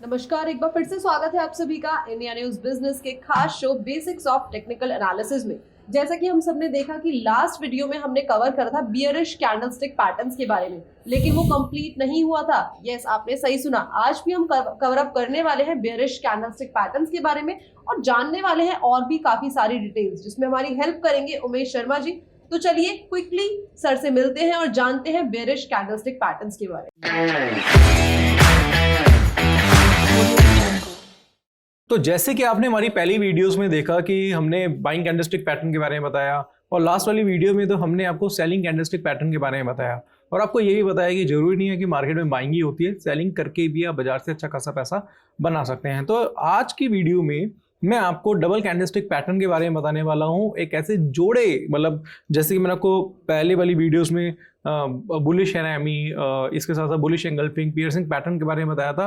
नमस्कार, एक बार फिर से स्वागत है आप सभी का इंडिया न्यूज बिजनेस के खास show basics of technical analysis में। जैसा कि हम सबने देखा कि लास्ट वीडियो में हमने कवर करा था बियरिश कैंडलस्टिक पैटर्न्स के बारे में, लेकिन वो कंप्लीट नहीं हुआ था। यस, आपने सही सुना। आज भी हम कवर अप करने वाले हैं बियरिश कैंडलस्टिक पैटर्न्स के बारे में और जानने वाले हैं और भी काफी सारी डिटेल्स, जिसमें हमारी हेल्प करेंगे उमेश शर्मा जी। तो चलिए क्विकली सर से मिलते हैं और जानते हैं बियरिश कैंडलस्टिक पैटर्न्स के बारे में। तो जैसे कि आपने हमारी पहली वीडियोस में देखा कि हमने बाइंग कैंडलस्टिक पैटर्न के बारे में बताया और लास्ट वाली वीडियो में तो हमने आपको सेलिंग कैंडलस्टिक पैटर्न के बारे में बताया और आपको ये भी बताया कि जरूरी नहीं है कि मार्केट में बाइंग ही होती है, सेलिंग करके भी आप बाजार से अच्छा खासा पैसा बना सकते हैं। तो आज की वीडियो में मैं आपको डबल कैंडलस्टिक पैटर्न के बारे में बताने वाला हूँ। एक ऐसे जोड़े, मतलब जैसे कि मैंने आपको पहले वाली वीडियोस में बुलिश हैरामी, इसके साथ साथ बुलिश एंगल्फिंग, पियर्सिंग पैटर्न के बारे में बताया था।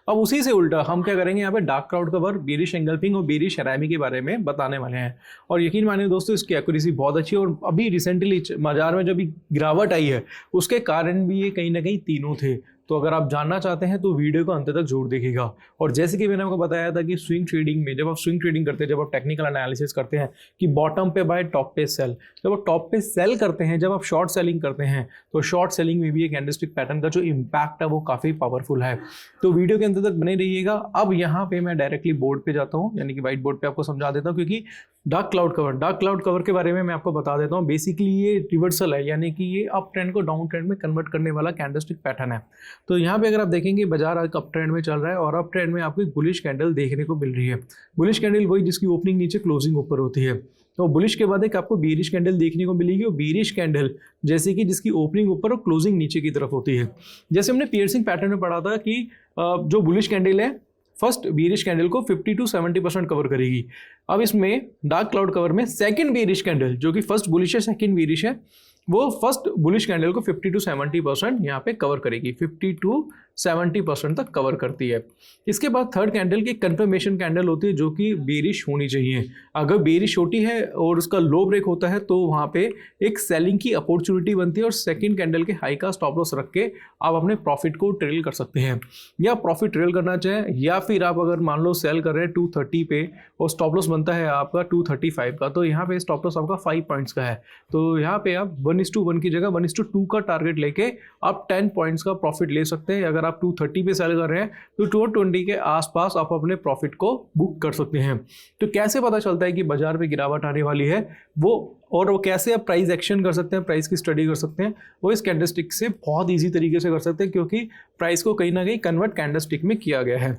अब उसी से उल्टा हम क्या करेंगे, यहाँ पे dark cloud cover, bearish engulfing और बेरिश हैरामी के बारे में बताने वाले हैं। और यकीन मानिए दोस्तों, इसकी एक्यूरेसी बहुत अच्छी है और अभी रिसेंटली बाजार में जो भी गिरावट आई है उसके कारण भी ये कहीं ना कहीं तीनों थे। तो अगर आप जानना चाहते हैं तो वीडियो को अंत तक जरूर देखिएगा। और जैसे कि मैंने आपको बताया था कि स्विंग ट्रेडिंग में जब आप स्विंग ट्रेडिंग करते हैं, जब आप टेक्निकल एनालिसिस करते हैं कि बॉटम पे बाय, टॉप पे सेल, जब आप टॉप पे सेल करते हैं, जब आप शॉर्ट सेलिंग करते हैं, तो शॉर्ट सेलिंग में भी एक कैंडलस्टिक पैटर्न का जो इम्पैक्ट है वो काफ़ी पावरफुल है। तो वीडियो के अंत तक बने रहिएगा। अब यहाँ पे मैं डायरेक्टली बोर्ड पे जाता हूँ, यानी कि व्हाइट बोर्ड पे आपको समझा देता हूँ, क्योंकि डार्क क्लाउड कवर के बारे में मैं आपको बता देता हूँ। बेसिकली ये रिवर्सल है, यानी कि ये अप ट्रेंड को डाउन ट्रेंड में कन्वर्ट करने वाला कैंडलस्टिक पैटर्न है। तो यहाँ पे अगर आप देखेंगे बाजार आज अप ट्रेंड में चल रहा है और अप ट्रेंड में आपको एक बुलिश कैंडल देखने को मिल रही है। बुलिश कैंडल वही जिसकी ओपनिंग नीचे, क्लोजिंग ऊपर होती है। तो बुलिश के बाद एक आपको बेरिश कैंडल देखने को मिलेगी और बेरिश कैंडल जैसे कि जिसकी ओपनिंग ऊपर और क्लोजिंग नीचे की तरफ होती है। जैसे हमने पियर्सिंग पैटर्न में पढ़ा था कि जो बुलिश कैंडल है फर्स्ट बेरिश कैंडल को 50 to 70% कवर करेगी। अब इसमें डार्क क्लाउड कवर में सेकंड बेरिश कैंडल, जो कि फर्स्ट बुलिश है, सेकंड बेरिश है, वो फर्स्ट बुलिश कैंडल को 50 to 70% यहाँ पे कवर करेगी, 50 to 70% तक कवर करती है। इसके बाद थर्ड कैंडल की कंफर्मेशन कैंडल होती है, जो कि बेरिश होनी चाहिए। अगर बेरिश होती है और उसका लो ब्रेक होता है तो वहाँ पे एक सेलिंग की अपॉर्चुनिटी बनती है और सेकंड कैंडल के हाई का स्टॉप लॉस रख के आप अपने प्रॉफिट को ट्रेल कर सकते हैं, या प्रॉफिट ट्रेल करना चाहें, या फिर आप अगर मान लो सेल कर रहे हैं 230 पे और स्टॉप लॉस बनता है आपका 235 का, तो यहाँ पे स्टॉप लॉस आपका 5 पॉइंट्स का है। तो यहाँ पे आप 1:1 की जगह 1:2 का टारगेट लेके आप 10 पॉइंट्स का प्रॉफिट ले सकते हैं। अगर आप 230 पे सेल कर रहे हैं तो 220 के आसपास आप अपने प्रॉफिट को बुक कर सकते हैं। तो कैसे पता चलता है कि बाजार में गिरावट आने वाली है, वो कैसे आप प्राइस एक्शन कर सकते हैं, प्राइस की स्टडी कर सकते हैं, वो इस कैंडलस्टिक से बहुत ईजी तरीके से कर सकते हैं, क्योंकि प्राइस को कहीं ना कहीं कन्वर्ट कैंडलस्टिक में किया गया है।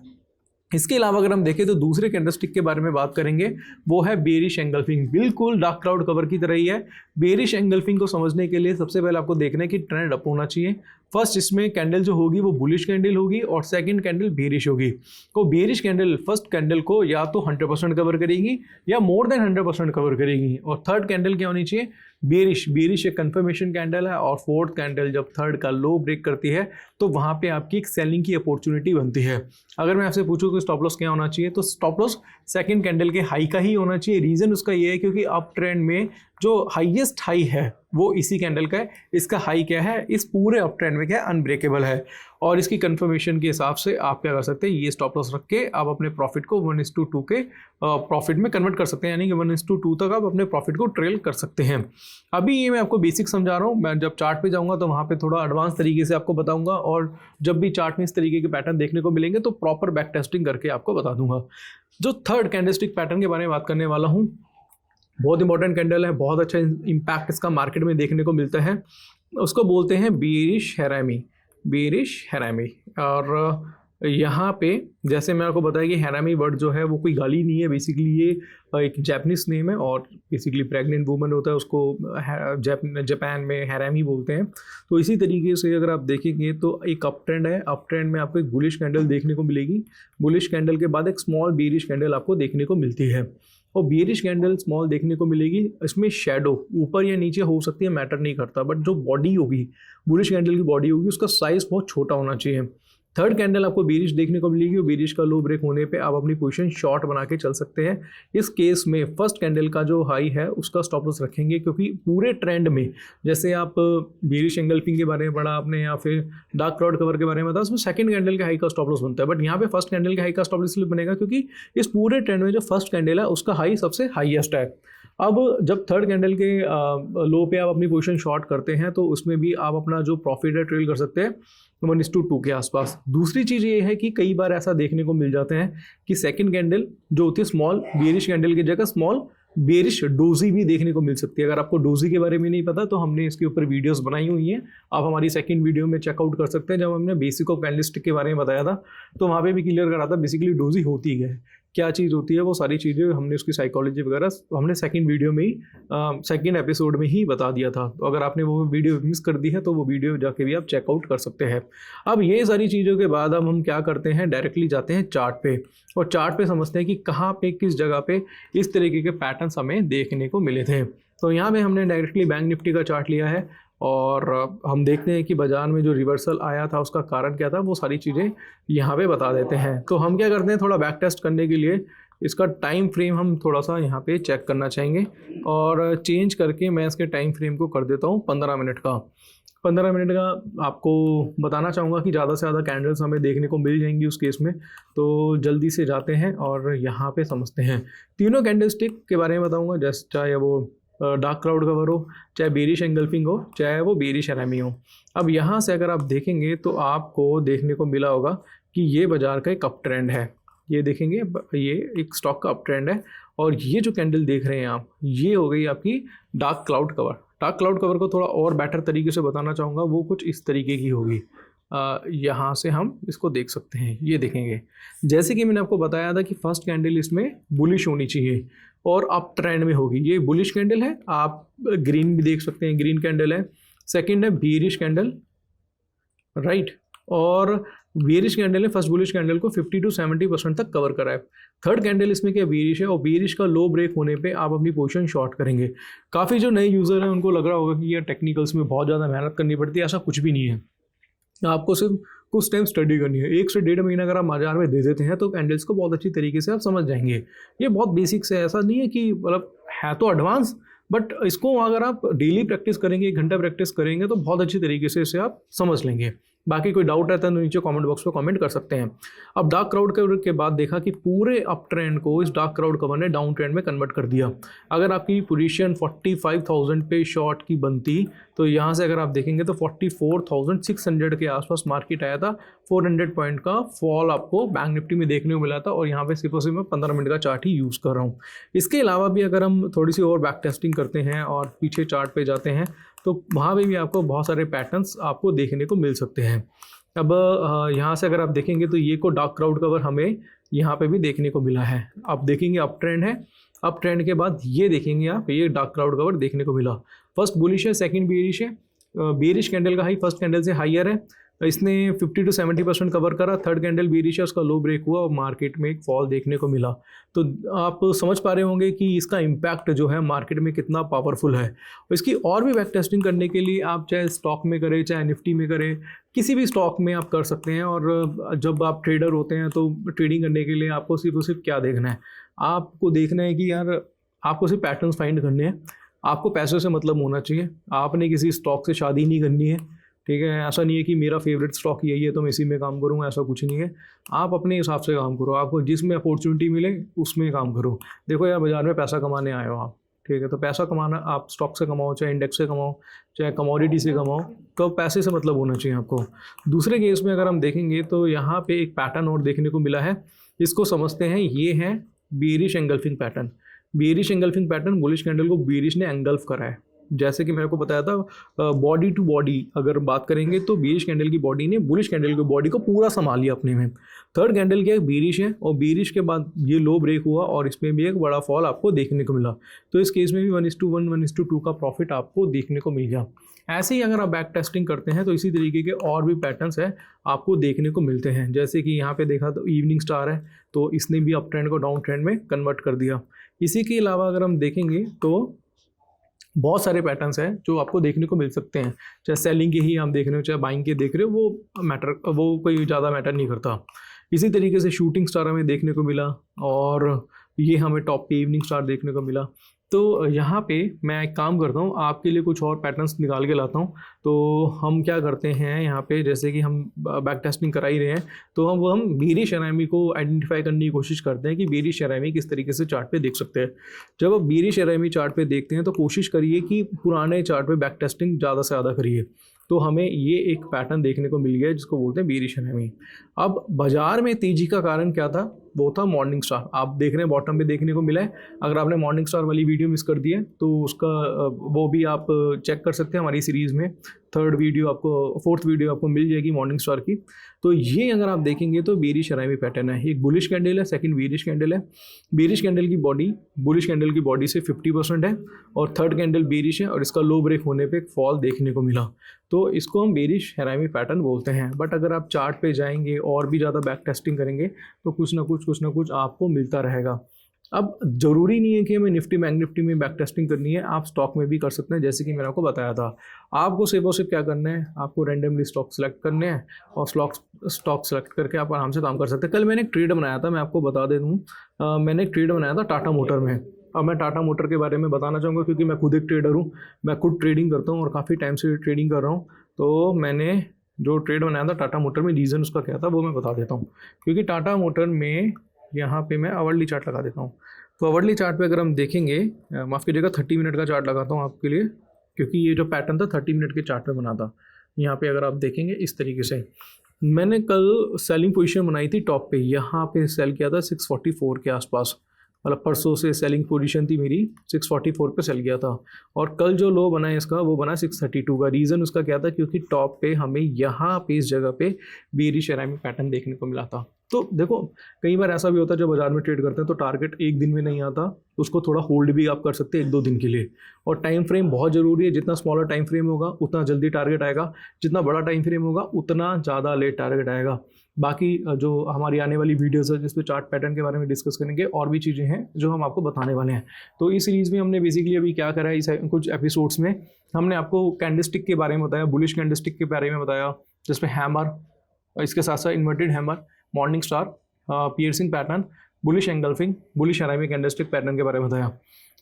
इसके अलावा अगर हम देखें तो दूसरे कैंडलस्टिक के बारे में बात करेंगे, वो है बेरिश एंगल्फिंग। बिल्कुल डार्क क्लाउड कवर की तरह ही है। बेरिश एंगल्फिंग को समझने के लिए सबसे पहले आपको देखना है कि ट्रेंड अप होना चाहिए। फर्स्ट इसमें कैंडल जो होगी वो बुलिश कैंडल होगी और सेकंड कैंडल बेरिश होगी। तो बेरिश कैंडल फर्स्ट कैंडल को या तो 100% कवर करेगी या मोर देन 100% कवर करेगी, और थर्ड कैंडल क्या होनी चाहिए, बेरिश एक कंफर्मेशन कैंडल है, और फोर्थ कैंडल जब थर्ड का लो ब्रेक करती है तो वहाँ पे आपकी एक सेलिंग की अपॉर्चुनिटी बनती है। अगर मैं आपसे पूछूं कि स्टॉप लॉस क्या होना चाहिए, तो स्टॉप लॉस सेकंड कैंडल के हाई का ही होना चाहिए। रीज़न उसका ये है क्योंकि अप ट्रेंड में जो हाईएस्ट हाई है वो इसी कैंडल का है। इसका हाई क्या है, इस पूरे अप ट्रेंड में क्या है, अनब्रेकेबल है। और इसकी कंफर्मेशन के हिसाब से आप क्या कर सकते हैं, ये स्टॉप लॉस रख के आप अपने प्रॉफिट को 1:2 के प्रॉफिट में कन्वर्ट कर सकते हैं, यानी कि 1:2 तक आप अपने प्रॉफिट को ट्रेल कर सकते हैं। अभी ये मैं आपको बेसिक समझा रहा हूँ, मैं जब चार्ट पे जाऊँगा तो वहाँ पे थोड़ा एडवांस तरीके से आपको बताऊँगा, और जब भी चार्ट में इस तरीके के पैटर्न देखने को मिलेंगे तो प्रॉपर बैक टेस्टिंग करके आपको बता दूंगा। जो थर्ड कैंडलस्टिक पैटर्न के बारे में बात करने वाला हूँ, बहुत इंपॉर्टेंट कैंडल है, बहुत अच्छा इम्पैक्ट इसका मार्केट में देखने को मिलता है। उसको बोलते हैं बेरिश हैरामी। और यहाँ पे जैसे मैं आपको बताया कि हैरामी वर्ड जो है वो कोई गाली नहीं है, बेसिकली ये एक जापानीज नेम है, और बेसिकली प्रेग्नेंट वुमन होता है उसको जापान में हैरामी बोलते हैं। तो इसी तरीके से अगर आप देखेंगे तो एक अप ट्रेंड है, अप ट्रेंड में आपको एक बुलिश कैंडल देखने को मिलेगी। बुलिश कैंडल के बाद एक स्मॉल बेरिश कैंडल आपको देखने को मिलती है, और बेरिश कैंडल स्मॉल देखने को मिलेगी। इसमें शेडो ऊपर या नीचे हो सकती है, मैटर नहीं करता, बट जो बॉडी होगी, बुलिश कैंडल की बॉडी होगी, उसका साइज बहुत छोटा होना चाहिए। थर्ड कैंडल आपको बेरिश देखने को मिलेगी और बेरिश का लो ब्रेक होने पे आप अपनी पोजीशन शॉर्ट बना के चल सकते हैं। इस केस में फर्स्ट कैंडल का जो हाई है उसका स्टॉप लॉस रखेंगे, क्योंकि पूरे ट्रेंड में जैसे आप बेरिश एंगल्फिंग के बारे में पढ़ा आपने या फिर डार्क क्लाउड कवर के बारे में बताया, उसमें सेकंड कैंडल के हाई का स्टॉप लॉस बनता है, बट यहाँ पे फर्स्ट कैंडल के हाई का स्टॉप लॉस इसलिए बनेगा क्योंकि इस पूरे ट्रेंड में जो फर्स्ट कैंडल है उसका हाई सबसे हाईएस्ट है। अब जब थर्ड कैंडल के लो पे आप अपनी पोजीशन शॉर्ट करते हैं तो उसमें भी आप अपना जो प्रॉफिट है ट्रेल कर सकते हैं 1:2 के आसपास। दूसरी चीज़ ये है कि कई बार ऐसा देखने को मिल जाते हैं कि सेकंड कैंडल जो होती है स्मॉल बेरिश कैंडल की जगह स्मॉल बेरिश डोजी भी देखने को मिल सकती है। अगर आपको डोजी के बारे में नहीं पता तो हमने इसके ऊपर वीडियोस बनाई हुई हैं, आप हमारी सेकंड वीडियो में चेकआउट कर सकते हैं। जब हमने बेसिक ऑफ कैंडलस्टिक के बारे में बताया था तो वहाँ पे भी क्लियर करा था बेसिकली डोजी होती है, क्या चीज़ होती है, वो सारी चीज़ें हमने उसकी साइकोलॉजी वगैरह हमने सेकंड वीडियो में ही सेकंड एपिसोड में ही बता दिया था। तो अगर आपने वो वीडियो मिस कर दी है तो वो वीडियो जाके भी आप चेकआउट कर सकते हैं। अब ये सारी चीज़ों के बाद अब हम क्या करते हैं, डायरेक्टली जाते हैं चार्ट पे और चार्ट पे समझते हैं कि कहाँ पे किस जगह पे इस तरीके के पैटर्न्स हमें देखने को मिले थे। तो यहाँ पे हमने डायरेक्टली बैंक निफ्टी का चार्ट लिया है और हम देखते हैं कि बाजार में जो रिवर्सल आया था उसका कारण क्या था, वो सारी चीज़ें यहाँ पे बता देते हैं। तो हम क्या करते हैं, थोड़ा बैक टेस्ट करने के लिए इसका टाइम फ्रेम हम थोड़ा सा यहाँ पे चेक करना चाहेंगे और चेंज करके मैं इसके टाइम फ्रेम को कर देता हूँ 15 मिनट का। 15 मिनट का आपको बताना चाहूँगा कि ज़्यादा से ज़्यादा कैंडल्स हमें देखने को मिल जाएंगी उस केस में। तो जल्दी से जाते हैं और यहाँ पे समझते हैं तीनों कैंडलस्टिक के बारे में बताऊँगा, जैसे चाहे वो डार्क क्लाउड कवर हो, चाहे बेरिश एंगल्फिंग हो, चाहे वो बेरिश एरमी हो। अब यहाँ से अगर आप देखेंगे तो आपको देखने को मिला होगा कि ये बाज़ार का एक अप ट्रेंड है। ये देखेंगे ये एक स्टॉक का अप ट्रेंड है और ये जो कैंडल देख रहे हैं आप, ये हो गई आपकी dark cloud cover. Dark cloud cover को थोड़ा और बेटर तरीके से बताना चाहूँगा, वो कुछ इस तरीके की होगी। यहाँ से हम इसको देख सकते हैं, ये देखेंगे जैसे कि मैंने आपको बताया था कि फर्स्ट कैंडल इसमें बुलिश होनी चाहिए और अप ट्रेंड में होगी। ये बुलिश कैंडल है, आप ग्रीन भी देख सकते हैं, ग्रीन कैंडल है। सेकंड है बेरिश कैंडल, राइट, और बेरिश कैंडल है फर्स्ट बुलिश कैंडल को 50 to 70% तक कवर करा है। थर्ड कैंडल इसमें क्या बेरिश है और बेरिश का लो ब्रेक होने पे आप अपनी पोजीशन शॉर्ट करेंगे। काफ़ी जो नए यूज़र हैं उनको लग रहा होगा कि यार टेक्निकल्स में बहुत ज़्यादा मेहनत करनी पड़ती है, ऐसा कुछ भी नहीं है। आपको सिर्फ कुछ टाइम स्टडी करनी है, 1 से 1.5 महीना अगर आप बाजार में दे देते हैं तो कैंडल्स को बहुत अच्छी तरीके से आप समझ जाएंगे। ये बहुत बेसिक्स है, ऐसा नहीं है कि मतलब है तो एडवांस, बट इसको अगर आप डेली प्रैक्टिस करेंगे, 1 घंटा प्रैक्टिस करेंगे तो बहुत अच्छी तरीके से इसे आप समझ लेंगे। बाकी कोई डाउट रहता है तो नीचे कमेंट बॉक्स में कमेंट कर सकते हैं। अब डार्क क्राउड कवर के बाद देखा कि पूरे अप ट्रेंड को इस डार्क क्राउड कवर ने डाउन ट्रेंड में कन्वर्ट कर दिया। अगर आपकी पोजीशन 45,000 पे शॉर्ट की बनती तो यहाँ से अगर आप देखेंगे तो 44,600 के आसपास मार्केट आया था। 400 पॉइंट का फॉल आपको बैंक निफ्टी में देखने को मिला था और यहाँ पे सिर्फ और सिर्फ मैं 15 मिनट का चार्ट ही यूज़ कर रहा हूँ। इसके अलावा भी अगर हम थोड़ी सी और बैक टेस्टिंग करते हैं और पीछे चार्ट पे जाते हैं तो वहाँ पे भी आपको बहुत सारे पैटर्न्स आपको देखने को मिल सकते हैं। अब यहाँ से अगर आप देखेंगे तो ये को डार्क क्राउड कवर हमें यहाँ पे भी देखने को मिला है। आप देखेंगे अप ट्रेंड है, अप ट्रेंड के बाद ये देखेंगे आप, ये डार्क क्राउड कवर देखने को मिला। फर्स्ट बुलिश है, सेकंड बेरिश है। बेरिश कैंडल का हाई फर्स्ट कैंडल से हाईयर है, इसने 50 to 70% कवर करा। थर्ड कैंडल बेरिश है, उसका लो ब्रेक हुआ और मार्केट में एक फॉल देखने को मिला। तो आप समझ पा रहे होंगे कि इसका इम्पैक्ट जो है मार्केट में कितना पावरफुल है। इसकी और भी बैक टेस्टिंग करने के लिए आप चाहे स्टॉक में करें, चाहे निफ्टी में करें, किसी भी स्टॉक में आप कर सकते हैं। और जब आप ट्रेडर होते हैं तो ट्रेडिंग करने के लिए आपको सिर्फ और सिर्फ क्या देखना है, आपको देखना है कि यार आपको सिर्फ पैटर्न्स फाइंड करने हैं। आपको पैसों से मतलब होना चाहिए, आपने किसी स्टॉक से शादी नहीं करनी है, ठीक है। ऐसा नहीं है कि मेरा फेवरेट स्टॉक यही है तो मैं इसी में काम करूँगा, ऐसा कुछ नहीं है। आप अपने हिसाब से काम करो, आपको जिसमें अपॉर्चुनिटी मिले उसमें काम करो। देखो यार बाज़ार में पैसा कमाने आए हो आप, ठीक है, तो पैसा कमाना आप स्टॉक से कमाओ, चाहे इंडेक्स से कमाओ, चाहे कमोडिटी से कमाओ, तो पैसे से मतलब होना चाहिए आपको। दूसरे केस में अगर हम देखेंगे तो यहाँ पे एक पैटर्न और देखने को मिला है, इसको समझते हैं। ये है bearish engulfing pattern. Bearish engulfing pattern, bullish candle को बेरिश ने एंगल्फ करा है। जैसे कि मेरे को बताया था बॉडी टू बॉडी अगर बात करेंगे तो बेरिश कैंडल की बॉडी ने बुलिश कैंडल की बॉडी को पूरा संभाल लिया अपने में। थर्ड कैंडल क्या है, बेरिश है और बेरिश के बाद ये लो ब्रेक हुआ और इसमें भी एक बड़ा फॉल आपको देखने को मिला। तो इस केस में भी 1:1 1:2 का प्रॉफिट आपको देखने को मिल गया। ऐसे ही अगर आप बैक टेस्टिंग करते हैं तो इसी तरीके के और भी पैटर्न्स है आपको देखने को मिलते हैं। जैसे कि यहाँ पे देखा तो इवनिंग स्टार है, तो इसने भी अप ट्रेंड को डाउन ट्रेंड में कन्वर्ट कर दिया। इसी के अलावा अगर हम देखेंगे तो बहुत सारे पैटर्न्स हैं जो आपको देखने को मिल सकते हैं, चाहे सेलिंग के ही आप देख रहे हो चाहे बाइंग के देख रहे हो, वो कोई ज़्यादा मैटर नहीं करता। इसी तरीके से शूटिंग स्टार हमें देखने को मिला और ये हमें टॉप पे इवनिंग स्टार देखने को मिला। तो यहाँ पे मैं एक काम करता हूँ, आपके लिए कुछ और पैटर्न्स निकाल के लाता हूँ। तो हम क्या करते हैं यहाँ पे, जैसे कि हम बैक टेस्टिंग करा ही रहे हैं, तो हम बेरिश RME को आइडेंटिफाई करने की कोशिश करते हैं कि बेरिश RME किस तरीके से चार्ट पे देख सकते हैं। जब आप बेरिश RME चार्ट पे देखते हैं तो कोशिश करिए कि पुराने चार्ट पे बैक टेस्टिंग ज़्यादा से ज़्यादा करिए। तो हमें ये एक पैटर्न देखने को मिल गया जिसको बोलते हैं बेरिश RME। अब बाजार में तेजी का कारण क्या था, वो था मॉर्निंग स्टार। आप देख रहे हैं बॉटम पे देखने को मिला है। अगर आपने मॉर्निंग स्टार वाली वीडियो मिस कर दी है तो उसका वो भी आप चेक कर सकते हैं हमारी सीरीज़ में। फोर्थ वीडियो आपको मिल जाएगी मॉर्निंग स्टार की। तो ये अगर आप देखेंगे तो बेरिश RME पैटर्न है। एक बुलिश कैंडल है, सेकंड बेरिश कैंडल है। बेरिश कैंडल की बॉडी बुलिश कैंडल की बॉडी से 50% है और थर्ड कैंडल बेरिश है और इसका लो ब्रेक होने पे एक फॉल देखने को मिला। तो इसको हम बेरिश RME पैटर्न बोलते हैं। बट अगर आप चार्ट पे जाएंगे और भी ज़्यादा बैक टेस्टिंग करेंगे तो कुछ ना कुछ आपको मिलता रहेगा। अब ज़रूरी नहीं है कि हमें निफ्टी बैंक निफ्टी में बैक टेस्टिंग करनी है, आप स्टॉक में भी कर सकते हैं, जैसे कि मैंने आपको बताया था। आपको सिर्फ और सिर्फ क्या करना है, आपको रैंडमली स्टॉक सेलेक्ट करने हैं और स्टॉक सेलेक्ट करके आप आराम से काम कर सकते हैं। कल मैंने एक ट्रेड बनाया था, मैं आपको बता दे दूँ, मैंने एक ट्रेड बनाया था टाटा मोटर में। अब मैं टाटा मोटर के बारे में बताना चाहूँगा क्योंकि मैं खुद एक ट्रेडर हूँ, मैं खुद ट्रेडिंग करता हूँ और काफ़ी टाइम से ट्रेडिंग कर रहा हूँ। तो मैंने जो ट्रेड बनाया था टाटा मोटर में, रीज़न उसका क्या था वो मैं बता देता हूँ। क्योंकि टाटा मोटर में यहाँ पे मैं आवरली चार्ट लगा देता हूँ। तो आवरली चार्ट पे अगर हम देखेंगे, माफ़ कीजिएगा 30 मिनट का चार्ट लगाता हूँ आपके लिए, क्योंकि ये जो पैटर्न था 30 मिनट के चार्ट पे बना था। यहाँ पे अगर आप देखेंगे इस तरीके से, मैंने कल सेलिंग पोजीशन बनाई थी टॉप पे, यहाँ पे सेल किया था 644 के आसपास, मतलब परसों से सेलिंग पोजीशन थी मेरी, 644 पे सेल गया था। और कल जो लो बना है इसका वो बना 632 का। रीज़न उसका क्या था, क्योंकि टॉप पे हमें यहाँ पे इस जगह पे बेरिश RME पैटर्न देखने को मिला था। तो देखो कई बार ऐसा भी होता है जब बाजार में ट्रेड करते हैं तो टारगेट एक दिन में नहीं आता, उसको थोड़ा होल्ड भी आप कर सकते हैं 1-2 दिन के लिए। और टाइम फ्रेम बहुत ज़रूरी है, जितना स्मॉलर टाइम फ्रेम होगा उतना जल्दी टारगेट आएगा, जितना बड़ा टाइम फ्रेम होगा उतना ज़्यादा लेट टारगेट आएगा। बाकी जो हमारी आने वाली वीडियोज़ है जिसपे चार्ट पैटर्न के बारे में डिस्कस करेंगे, और भी चीज़ें हैं जो हम आपको बताने वाले हैं। तो इस सीरीज़ में हमने बेसिकली अभी क्या करा है, इस कुछ एपिसोड्स में हमने आपको कैंडलस्टिक के बारे में बताया, बुलिश कैंडलस्टिक के बारे में बताया, जिसमें हैमर, इसके साथ साथ inverted hammer, morning star, piercing pattern, bullish engulfing, bullish RME candlestick pattern के बारे में बताया।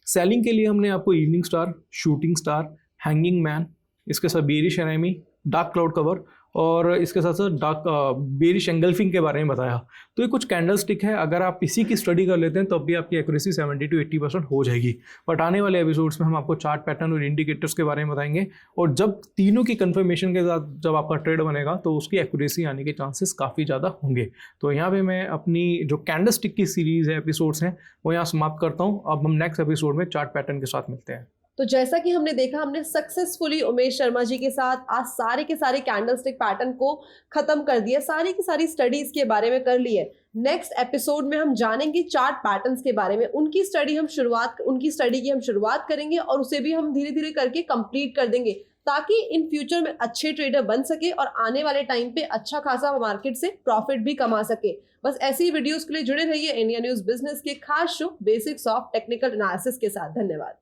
सेलिंग के लिए हमने आपको evening star, shooting star, hanging man, इसके साथ bearish RME, dark cloud cover और इसके साथ साथ बेरिश एंगल्फिंग के बारे में बताया। तो ये कुछ कैंडल स्टिक है, अगर आप इसी की स्टडी कर लेते हैं तो भी आपकी एक्यूरेसी 70 to 80% हो जाएगी। बट आने वाले एपिसोड्स में हम आपको चार्ट पैटर्न और इंडिकेटर्स के बारे में बताएंगे, और जब तीनों की कंफर्मेशन के साथ जब आपका ट्रेड बनेगा तो उसकी एक्यूरेसी आने के चांसेस काफ़ी ज़्यादा होंगे। तो यहाँ पे मैं अपनी जो कैंडल स्टिक की सीरीज़ है, एपिसोड्स हैं, वो यहाँ समाप्त करता हूँ। अब हम नेक्स्ट एपिसोड में चार्ट पैटर्न के साथ मिलते हैं। तो जैसा कि हमने देखा, हमने सक्सेसफुली उमेश शर्मा जी के साथ आज सारे के सारे कैंडलस्टिक पैटर्न को खत्म कर दिया, सारी की सारी स्टडीज के बारे में कर ली है। नेक्स्ट एपिसोड में हम जानेंगे चार्ट पैटर्न्स के बारे में, उनकी स्टडी की हम शुरुआत करेंगे और उसे भी हम धीरे धीरे करके कंप्लीट कर देंगे, ताकि इन फ्यूचर में अच्छे ट्रेडर बन सके और आने वाले टाइम पे अच्छा खासा मार्केट से प्रॉफिट भी कमा सके। बस ऐसी वीडियोस के लिए जुड़े रहिए इंडिया न्यूज़ बिजनेस के खास show basics of technical analysis के साथ। धन्यवाद।